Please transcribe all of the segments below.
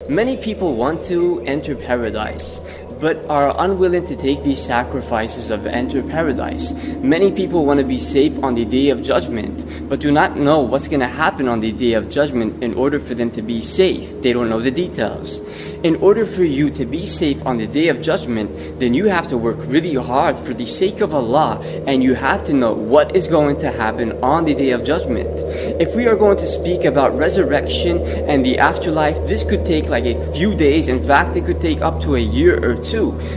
Many people want to enter paradise, but are unwilling to take these sacrifices of enter paradise. Many people want to be safe on the day of judgment, but do not know what's going to happen on the day of judgment in order for them to be safe. They don't know the details. In order for you to be safe on the day of judgment, then you have to work really hard for the sake of Allah, and you have to know what is going to happen on the day of judgment. If we are going to speak about resurrection and the afterlife, this could take like a few days. In fact, it could take up to a year or two.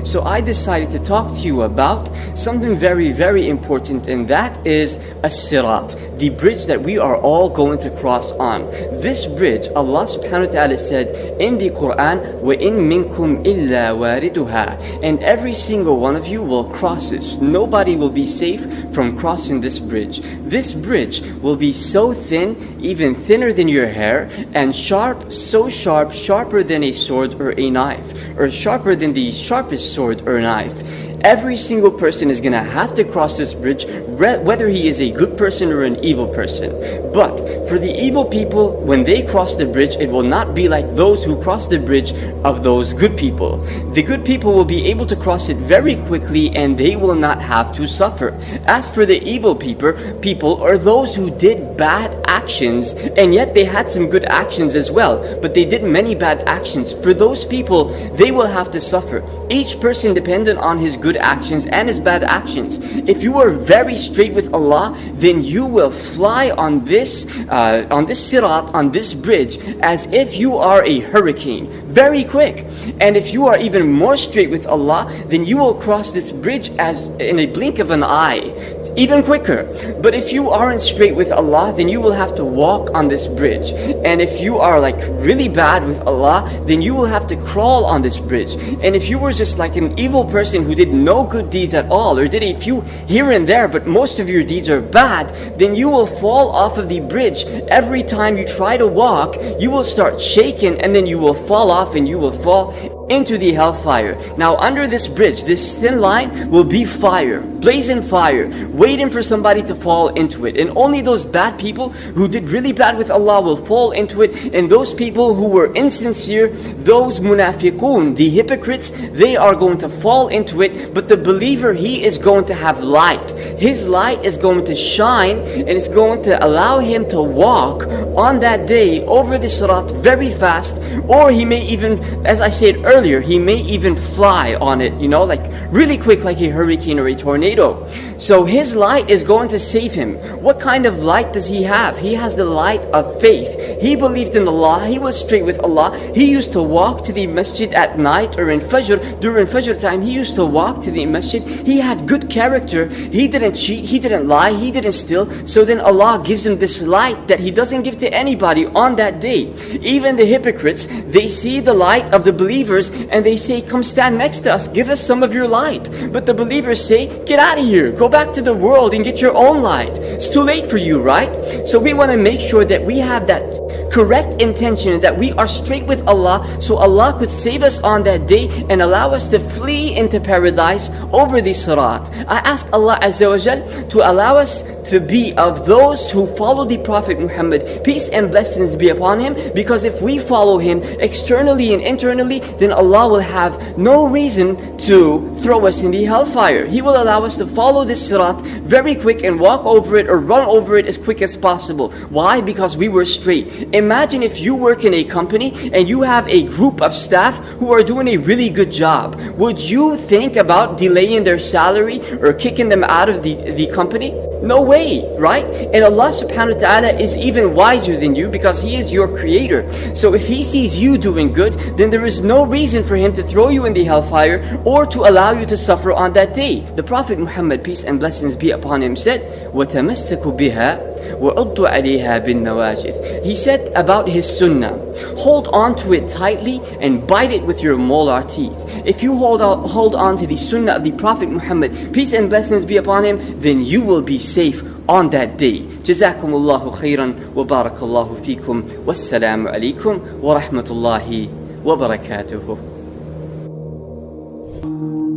So I decided to talk to you about something very, very important, and that is Sirat, the bridge that we are all going to cross on. This bridge, Allah subhanahu wa ta'ala said in the Quran, وَإِن مِّنكُمْ إِلَّا وَارِدُهَا, and every single one of you will cross this. Nobody will be safe from crossing this bridge. This bridge will be so thin, even thinner than your hair, and sharp, so sharp, sharper than a sword or a knife, or sharper than the sharpest sword or knife. Every single person is going to have to cross this bridge, whether he is a good person or an evil person. But for the evil people, when they cross the bridge, it will not be like those who cross the bridge of those good people. The good people will be able to cross it very quickly, and they will not have to suffer. As for the evil people or those who did bad actions, and yet they had some good actions as well, but they did many bad actions, for those people, they will have to suffer. Each person dependent on his good actions and his bad actions. If you are very straight with Allah, then you will fly on this sirat, on this bridge, as if you are a hurricane, very quick. And if you are even more straight with Allah, then you will cross this bridge as in a blink of an eye, even quicker. But if you aren't straight with Allah, then you will have to walk on this bridge. And if you are like really bad with Allah, then you will have to crawl on this bridge. And if you were just like an evil person who did no good deeds at all, or did a few here and there, but most of your deeds are bad, then you will fall off of the bridge. Every time you try to walk, you will start shaking, and then you will fall off, and you will fall into the hellfire. Now under this bridge, this thin line will be fire, blazing fire, waiting for somebody to fall into it. And only those bad people who did really bad with Allah will fall into it. And those people who were insincere, those munafiqun, the hypocrites, they are going to fall into it. But the believer, he is going to have light. His light is going to shine, and it's going to allow him to walk on that day over the sirat very fast. Or he may even, as I said earlier, he may even fly on it, like really quick, like a hurricane or a tornado. So his light is going to save him. What kind of light does he have? He has the light of faith. He believed in Allah. He was straight with Allah. He used to walk to the masjid at night, or in Fajr, during Fajr time, he used to walk to the masjid. He had good character. He didn't cheat. He didn't lie. He didn't steal. So then Allah gives him this light that He doesn't give to anybody on that day. Even the hypocrites, they see the light of the believers, and they say, come stand next to us, give us some of your light. But the believers say, get out of here, go back to the world and get your own light. It's too late for you, right? So we want to make sure that we have that correct intention, that we are straight with Allah, so Allah could save us on that day and allow us to flee into paradise over the sirat. I ask Allah Azza wa Jal to allow us to be of those who follow the Prophet Muhammad, peace and blessings be upon him, because if we follow him externally and internally, then Allah will have no reason to throw us in the hellfire. He will allow us to follow this sirat very quick and walk over it or run over it as quick as possible. Why? Because we were straight. Imagine if you work in a company and you have a group of staff who are doing a really good job. Would you think about delaying their salary or kicking them out of the company? No way, right? And Allah subhanahu wa ta'ala is even wiser than you, because He is your creator. So if He sees you doing good, then there is no reason for Him to throw you in the hellfire or to allow you to suffer on that day. The Prophet Muhammad, peace and blessings be upon him, said, وَتَمَسَّكُوا بِهَا وَعُضُّوا عَلَيْهَا بِالنَّوَاجِذِ. He said about his sunnah, hold on to it tightly and bite it with your molar teeth. If you hold on to the sunnah of the Prophet Muhammad, peace and blessings be upon him, then you will be safe on that day. Jazakumullahu khairan wa barakallahu feekum. Wassalamu alaikum wa rahmatullahi wa barakatuhu.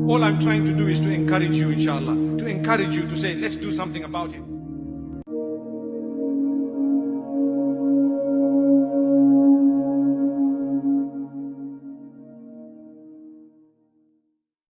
All I'm trying to do is to encourage you, inshallah, to encourage you to say, let's do something about it.